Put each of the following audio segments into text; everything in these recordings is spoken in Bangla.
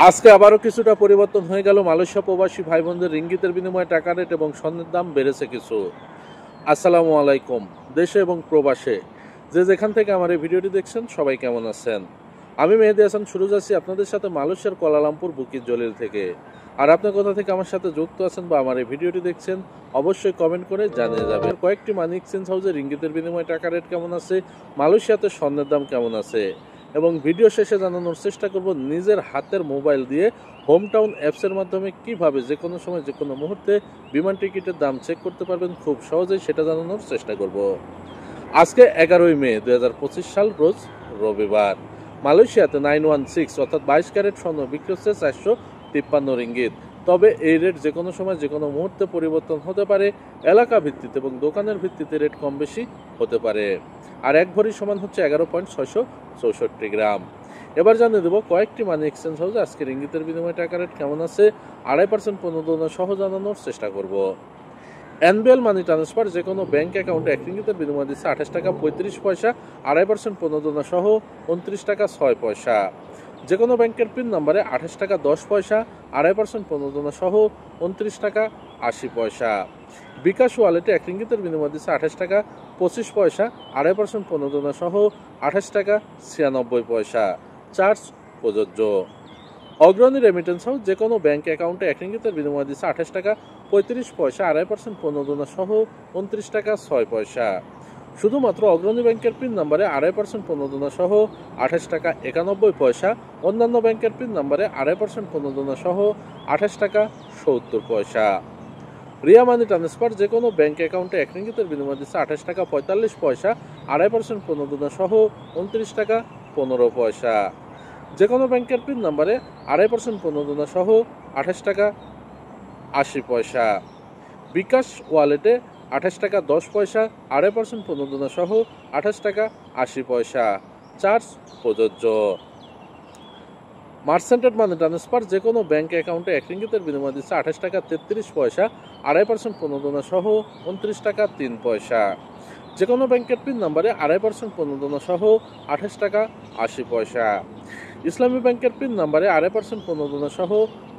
আজকে আবারও কিছুটা পরিবর্তন হয়ে গেল। মালয়েশিয়া প্রবাসী ভাই বোনদের রিঙ্গিতের বিনিময়ে টাকা রেট এবং স্বর্ণের দাম বেড়েছে কিছু। আসসালামু আলাইকুম। দেশে এবং প্রবাসে যে যেখান থেকে আমার এই ভিডিওটি দেখছেন সবাই কেমন আছেন? আমি মেহেদি হাসান সুরজ আছি আপনাদের সাথে মালয়েশিয়ার কুয়ালালামপুর বুকিত জলিল থেকে। আর আপনি কোথা থেকে আমার সাথে যুক্ত আছেন বা আমার এই ভিডিওটি দেখছেন অবশ্যই কমেন্ট করে জানিয়ে যাবেন। কয়েকটি মানি এক্সচেঞ্জ হাউসে রিঙ্গিতের বিনিময়ে টাকা রেট কেমন আছে, মালয়েশিয়াতে স্বর্ণের দাম কেমন আছে এবং ভিডিও শেষে জানানোর চেষ্টা করব নিজের হাতের মোবাইল দিয়ে হোম টাউন অ্যাপসের মাধ্যমে কিভাবে যে কোনো সময় যে কোনো মুহূর্তে বিমান টিকিটের দাম চেক করতে পারবেন খুব সহজেই সেটা জানানোর চেষ্টা করব। আজকে 11ই মে 2025 সাল রোজ রবিবার। মালয়েশিয়াতে 916 অর্থাৎ 22 ক্যারেট স্বর্ণ বিক্রি হচ্ছে 453 রিঙ্গিত। তবে এই রেট যে কোনো সময় যে কোনো মুহূর্তে পরিবর্তন হতে পারে। এলাকা ভিত্তিতে এবং দোকানের ভিত্তিতে রেট কম বেশি হতে পারে। আর এক ভরি সমান হচ্ছে 11.664 গ্রাম। এবার জানিয়ে দেবো কয়েকটি মানি এক্সচেঞ্জ হাউসে আজকে রিঙ্গিতের বিনিময়ে টাকা রেট কেমন আছে 2.5% প্রণোদনা সহ জানানোর চেষ্টা করব। এনবিএল মানি ট্রান্সফার যে কোনো ব্যাংক অ্যাকাউন্টে 1 রিঙ্গিতের বিনিময় দিচ্ছে 28 টাকা 35 পয়সা, 2.5% প্রণোদনা সহ 29 টাকা 6 পয়সা। যে কোনো ব্যাংকের পিন নম্বরে 28 টাকা 10 পয়সা, 2.5% প্রণোদনা সহ 29 টাকা 80 পয়সা। বিকাশ ওয়ালেটে 1 রিঙ্গিতের বিনিময় দিচ্ছে 28 টাকা 25 পয়সা, 2.5% প্রণোদনা সহ 28 টাকা 96 পয়সা। চার্জ প্রযোজ্য। অগ্রণী রেমিটেন্স হাউস যে কোনো ব্যাংক অ্যাকাউন্টে 1 রিঙ্গিতের বিনিময় দিচ্ছে 28 টাকা 35 পয়সা, 2.5% প্রণোদনা সহ 29 টাকা 6 পয়সা। শুধুমাত্র অগ্রণী ব্যাংকের পিন নম্বরে 2.5% প্রণোদনা সহ 28 টাকা 91 পয়সা, অন্যান্য ব্যাংকের পিন নম্বরে 2.5% প্রণোদনা সহ 28 টাকা 70 পয়সা। রিয়া মানি ট্রান্সফার যে কোনো ব্যাংক অ্যাকাউন্টে 1 রিঙ্গিতের বিনিময় দিচ্ছে 28 টাকা 45 পয়সা, 2.5% প্রণোদনা সহ 29 টাকা 15 পয়সা। যে কোনো ব্যাংকের পিন নম্বরে 2.5% প্রণোদনা সহ 28 টাকা 80 পয়সা। বিকাশ ওয়ালেটে 28 টাকা 10 পয়সা, 2.5% প্রণোদনা সহ 28 টাকা 80 পয়সা। চার্জ প্রযোজ্য। মার্চেন্টেড মানি ট্রান্সফার যে কোনো ব্যাংক অ্যাকাউন্টে 1 রিঙ্গিতের বিনিময় দিচ্ছে 28 টাকা 33 পয়সা, 2.5% প্রণোদনা সহ 29 টাকা 3 পয়সা। যে কোনো ব্যাংকের পিন নম্বরে 2.5% প্রণোদনা সহ 28 টাকা 80 পয়সা। ইসলামী ব্যাংকের পিন নম্বরে 2.5% প্রণোদনা সহ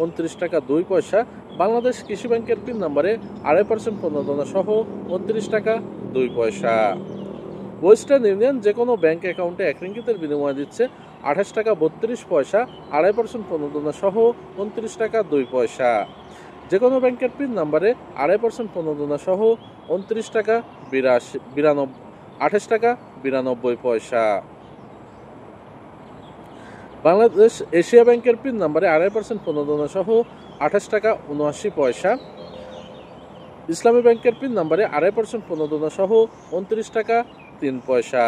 29 টাকা 2 পয়সা। বাংলাদেশ কৃষি ব্যাংকের পিন নম্বরে 2.5% প্রণোদনা সহ 29 টাকা 2 পয়সা। ওয়েস্টার্ন ইউনিয়ন যে কোনো ব্যাংক অ্যাকাউন্টে 1 রিঙ্গিতের বিনিময় দিচ্ছে 28 টাকা 32 পয়সা, 2.5% প্রণোদনা সহ 29 টাকা 2 পয়সা। যে কোনো ব্যাংকের পিন নম্বরে 2.5% প্রণোদনা সহ 29 টাকা 28 টাকা 92 পয়সা। বাংলাদেশ এশিয়া ব্যাংকের পিন নম্বরে 2.5% প্রণোদনা সহ 28 টাকা 79 পয়সা। ইসলামী ব্যাংকের পিন নম্বরে 2.5% প্রণোদনা সহ 29 টাকা 3 পয়সা।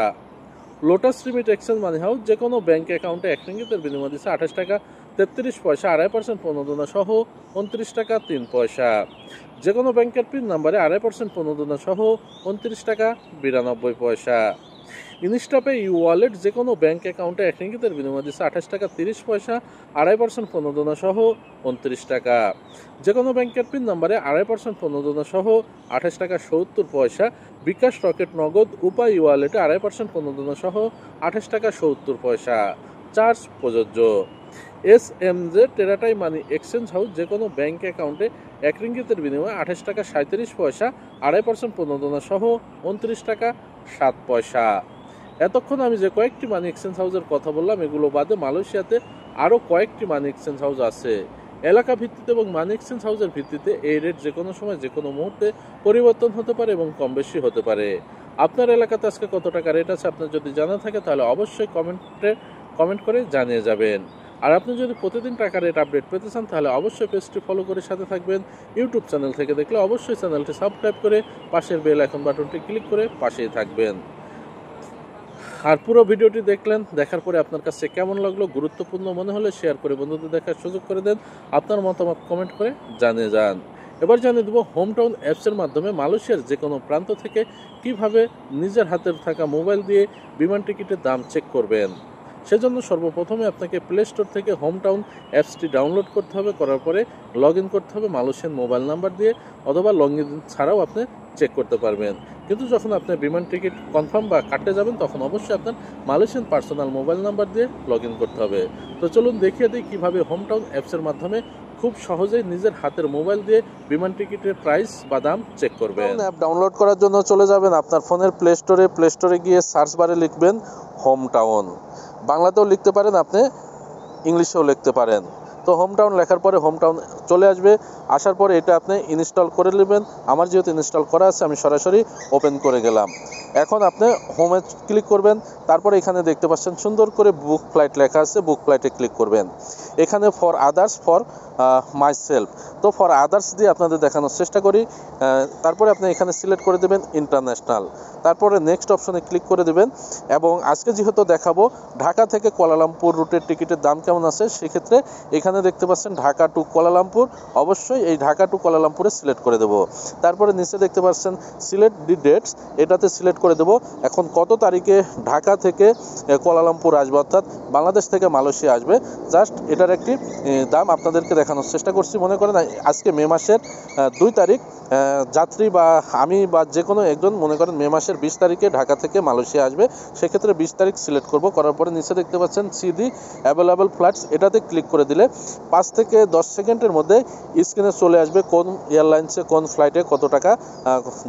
লোটাস রিমিট এক্সচেঞ্জ মানি হাউস যে কোনো ব্যাংক অ্যাকাউন্টে 1 রিঙ্গিতের বিনিময় দিচ্ছে 28 টাকা 33 পয়সা, 2.5% প্রণোদনা সহ 29 টাকা 3 পয়সা। যে কোনো ব্যাংকের পিন নম্বরে 2.5% প্রণোদনা সহ 29 টাকা 92 পয়সা। ইনস্টাপে ই ওয়ালেট যে কোনো ব্যাংক অ্যাকাউন্টে 1 রিঙ্গিতের বিনিময় দিচ্ছে 28 টাকা 30 পয়সা, 2.5% প্রণোদনা সহ 29 টাকা। যে কোনো ব্যাংকের পিন নম্বরে 2.5% প্রণোদনা সহ 28 টাকা 70 পয়সা। বিকাশ রকেট নগদ উপায় ই ওয়ালেটে 2.5% প্রণোদনা সহ 28 টাকা 70 পয়সা। চার্জ প্রযোজ্য। এসএমজে টেরাটাই মানি এক্সচেঞ্জ হাউস যে কোনো ব্যাংক অ্যাকাউন্টে 1 রিঙ্গিতের বিনিময়ে 28 টাকা 37 পয়সা, 2.5% প্রণোদনা সহ 29 টাকা 7 পয়সা। এতক্ষণ আমি যে কয়েকটি মানি এক্সচেঞ্জ হাউসের কথা বললাম এগুলো বাদে মালয়েশিয়াতে আরও কয়েকটি মানি এক্সচেঞ্জ হাউস আছে। এলাকা ভিত্তিতে এবং মানি এক্সচেঞ্জ হাউসের ভিত্তিতে এই রেট যে কোনো সময় যে কোনো মুহূর্তে পরিবর্তন হতে পারে এবং কম বেশি হতে পারে। আপনার এলাকাতে আজকে কত টাকা রেট আছে আপনার যদি জানা থাকে তাহলে অবশ্যই কমেন্ট করে জানিয়ে যাবেন। আর আপনি যদি প্রতিদিন টাকা রেট আপডেট পেতে চান তাহলে অবশ্যই পেজটি ফলো করে সাথে থাকবেন। ইউটিউব চ্যানেল থেকে দেখলে অবশ্যই চ্যানেলটি সাবস্ক্রাইব করে পাশের বেল আইকন বাটনটি ক্লিক করে পাশেই থাকবেন। আর পুরো ভিডিওটি দেখলেন, দেখার পরে আপনার কাছে কেমন লাগলো, গুরুত্বপূর্ণ মনে হলে শেয়ার করে বন্ধুদের দেখার সুযোগ করে দেন। আপনার মতামত কমেন্ট করে জানিয়ে যান। এবার জানিয়ে দেবো হোম টাউন অ্যাপসের মাধ্যমে মালয়েশিয়ার যে কোনো প্রান্ত থেকে কিভাবে নিজের হাতের থাকা মোবাইল দিয়ে বিমান টিকিটের দাম চেক করবেন। সেজন্য সর্বপ্রথমে আপনাকে প্লে স্টোর থেকে হোম টাউন অ্যাপসটি ডাউনলোড করতে হবে। করার পরে লগ ইন করতে হবে মালয়েশিয়ান মোবাইল নাম্বার দিয়ে, অথবা লগ ইন ছাড়াও আপনি চেক করতে পারবেন। কিন্তু যখন আপনি বিমান টিকিট কনফার্ম বা কাটতে যাবেন তখন অবশ্যই আপনার মালয়েশিয়ান পার্সোনাল মোবাইল নাম্বার দিয়ে লগ ইন করতে হবে। তো চলুন দেখিয়ে দিই কীভাবে হোম টাউন অ্যাপসের মাধ্যমে খুব সহজেই নিজের হাতের মোবাইল দিয়ে বিমান টিকিটের প্রাইস বা দাম চেক করবেন। অ্যাপ ডাউনলোড করার জন্য চলে যাবেন আপনার ফোনের প্লে স্টোরে গিয়ে সার্চ বারে লিখবেন হোম টাউন। বাংলাতেও লিখতে পারেন, আপনি ইংলিশেও লিখতে পারেন। তো হোম টাউন লেখার পরে হোম টাউন চলে আসবে। আসার পরে এটা আপনি ইনস্টল করে নেবেন। আমার যেহেতু ইনস্টল করা আছে আমি সরাসরি ওপেন করে গেলাম। এখন আপনি হোমে ক্লিক করবেন। তারপরে এখানে দেখতে পাচ্ছেন সুন্দর করে বুক ফ্লাইট লেখা আছে, বুক ফ্লাইটে ক্লিক করবেন। এখানে for others, for my self, তো ফর আদার্স দিয়ে আপনাদের দেখানোর চেষ্টা করি। তারপরে আপনি এখানে সিলেক্ট করে দেবেন ইন্টারন্যাশনাল, তারপরে নেক্সট অপশনে ক্লিক করে দেবেন। এবং আজকে যেহেতু দেখাবো ঢাকা থেকে কুয়ালালামপুর রুটের টিকিটের দাম কেমন আছে, সেক্ষেত্রে এখানে দেখতে পাচ্ছেন ঢাকা টু কুয়ালালামপুর, অবশ্যই এই ঢাকা টু কুয়ালালামপুরে সিলেক্ট করে দেবো। তারপরে নিচে দেখতে পাচ্ছেন সিলেক্ট দি ডেটস, এটাতে সিলেক্ট করে দেবো এখন কত তারিখে ঢাকা থেকে কুয়ালালামপুর আসবে, অর্থাৎ বাংলাদেশ থেকে মালয়েশিয়া আসবে। জাস্ট এটার একটি দাম আপনাদেরকে দেখানোর চেষ্টা করছি। মনে করেন আজকে মে মাসের 2 তারিখ, যাত্রী বা আমি বা যে কোনো একজন মনে করেন মে মাসের 20 তারিখে ঢাকা থেকে মালয়েশিয়া আসবে, সেক্ষেত্রে 20 তারিখ সিলেক্ট করব। করার পরে নিচে দেখতে পাচ্ছেন সিডি অ্যাভেলেবল ফ্লাইটস, এটাতে ক্লিক করে দিলে 5 থেকে 10 সেকেন্ডের মধ্যে স্ক্রিনে চলে আসবে কোন এয়ারলাইন্সে কোন ফ্লাইটে কত টাকা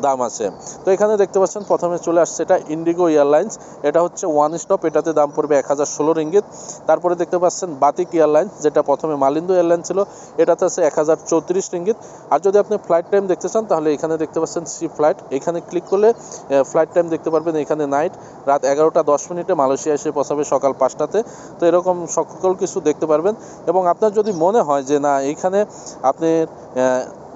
দাম আছে। তো এখানে দেখতে পাচ্ছেন প্রথমে চলে আসছে এটা ইন্ডিগো এয়ারলাইন্স, এটা হচ্ছে ওয়ান স্টপ, এটাতে দাম পড়বে 1016 রিঙ্গিত। তারপরে দেখতে পাচ্ছেন বাতিক এয়ারলাইন্স, যেটা প্রথমে মালিন্দো এয়ারলাইন্স ছিল, এটাতে আছে 1034 রিঙ্গিত। আর যদি আপনি ফ্লাইট টাইম দেখতে চান তাহলে এখানে দেখতে পাচ্ছেন সি ফ্লাইট, এখানে ক্লিক করলে ফ্লাইট টাইম দেখতে পারবেন। এখানে নাইট, রাত 11টা 10 মালয়েশিয়া এসে পৌঁছাবে সকাল 5টাতে। তো এরকম সকল কিছু দেখতে পারবেন। এবং আপনার যদি মনে হয় যে না এইখানে আপনি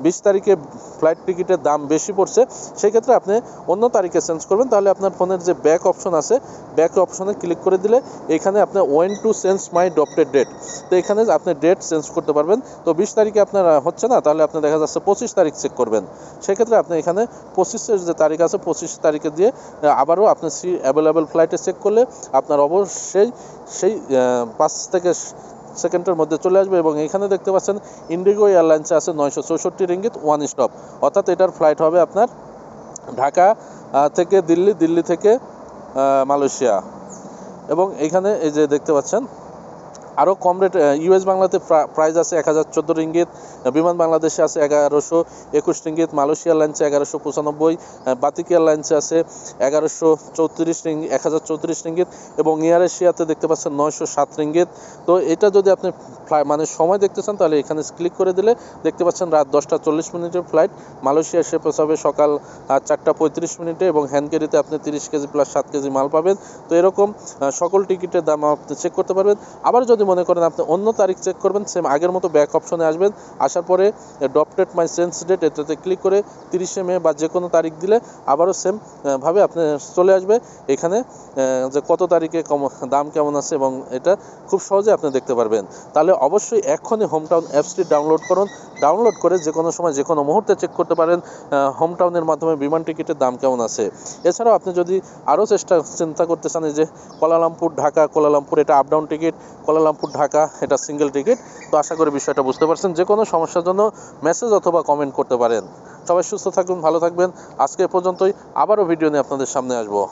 20 তারিখে ফ্লাইট টিকিটের দাম বেশি পড়ছে, সেক্ষেত্রে আপনি অন্য তারিখে চেঞ্জ করবেন। তাহলে আপনার ফোনের যে ব্যাক অপশন আছে, ব্যাক অপশনে ক্লিক করে দিলে এখানে আপনি want to change my adopted date, তো এখানে আপনি ডেট চেঞ্জ করতে পারবেন। তো 20 তারিখে আপনার হচ্ছে না, তাহলে আপনি দেখা যাচ্ছে 25 তারিখ চেক করবেন। সেক্ষেত্রে আপনি এখানে 25-এর যে তারিখ আছে 25 তারিখে দিয়ে আবারও আপনি সি অ্যাভেলেবেল ফ্লাইটে চেক করলে আপনার অবশ্যই সেই 5 থেকে সেকেন্ডের মধ্যে চলে আসবে। এবং এখানে দেখতে পাচ্ছেন ইন্ডিগো এয়ারলাইন্সে আছে 964 রিঙ্গিত ওয়ান স্টপ, অর্থাৎ এটার ফ্লাইট হবে আপনার ঢাকা থেকে দিল্লি, দিল্লি থেকে মালয়েশিয়া। এবং এখানে এই যে দেখতে পাচ্ছেন আরও কম রেট ইউএস বাংলাতে প্রাইস আছে 1014 রিঙ্গিত, বিমান বাংলাদেশে আছে 1121 রিঙ্গিত, মালয়েশিয়া এয়ারলাইন্সে 1195, বাতিক এয়ারলাইন্সে আছে 1034 রিঙ্গিত এবং এয়ার এশিয়াতে দেখতে পাচ্ছেন 907 রিঙ্গিত। তো এটা যদি আপনি মানে সময় দেখতে চান তাহলে এখানে ক্লিক করে দিলে দেখতে পাচ্ছেন রাত 10টা 40 ফ্লাইট, মালয়েশিয়া এসে পৌঁছাবে সকাল 4টা 35 এবং হ্যান্ড ক্যারিতে আপনি 30 কেজি প্লাস 7 কেজি মাল পাবেন। তো এরকম সকল টিকিটের দাম আপনি চেক করতে পারবেন। আবার যদি মনে করেন আপনি অন্য তারিখ চেক করবেন, সেম আগের মতো ব্যাক অপশনে আসবেন। আসার পরে ডপটেড মাই চেঞ্জ ডেট, এটাতে ক্লিক করে 30 মে বা যে কোনো তারিখ দিলে আবারও সেম ভাবে আপনি চলে আসবে এখানে যে কত তারিখে দাম কেমন আছে, এবং এটা খুব সহজে আপনি দেখতে পারবেন। তাহলে অবশ্যই এক্ষুনি হোম টাউন অ্যাপসটি ডাউনলোড করুন। ডাউনলোড করে যে কোনো সময় যে কোনো মুহূর্তে চেক করতে পারেন হোম টাউনের মাধ্যমে বিমান টিকিটের দাম কেমন আছে। এছাড়াও আপনি যদি আরও চিন্তা করতে চান যে কুয়ালালামপুর ঢাকা, কুয়ালালামপুর এটা up down ticket, Kuala Lumpur Dhaka এটা সিঙ্গেল টিকিট, তো আশা করি বিষয়টা বুঝতে পারছেন। যে কোনো সমস্যার জন্য মেসেজ অথবা কমেন্ট করতে পারেন। সবাই সুস্থ থাকুন, ভালো থাকবেন। আজকে এ পর্যন্তই, আবারও ভিডিও নিয়ে আপনাদের সামনে আসবো।